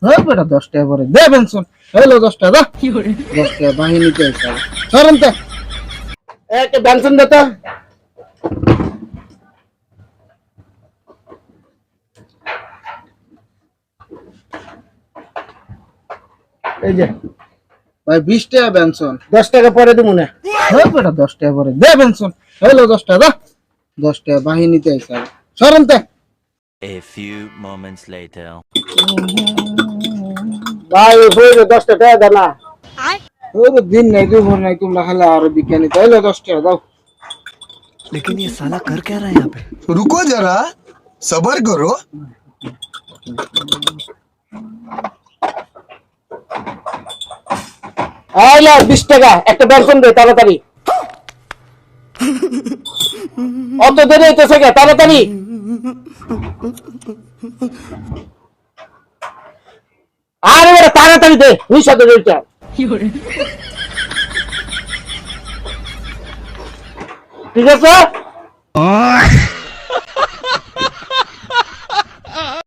হ্যাঁ বেটা 10 টাকা পরে দে পেনশন হলো 10 টাকা দাও 10 টাকা বাহিনীতে এসে সরেন তো একটা পেনশন দে তো এই যে ভাই 20 টাকা পেনশন 10 টাকা পরে দেবো না হ্যাঁ বেটা 10 টাকা পরে দে পেনশন হলো 10 টাকা দাও 10 টাকা বাহিনীতে এসে সরেন তো A few moments later. ভাই ওই 10 টাকা দাও না ওই দিন নাই দুপুর নাই তোমরা খালি আর বিজ্ঞানী তাইলে 10 টাকা দাও लेकिन ये साला कर क्या रहा है यहाँ पे? रुको जरा सबर करो। আইলা 20 টাকা একটা পেনশন দে তাড়াতাড়ি অত দেরি হইতেছে কে তাড়াতাড়ি আরে বেটা তাড়াতাড়ি দে নিশা দে এটা ঠিক আছে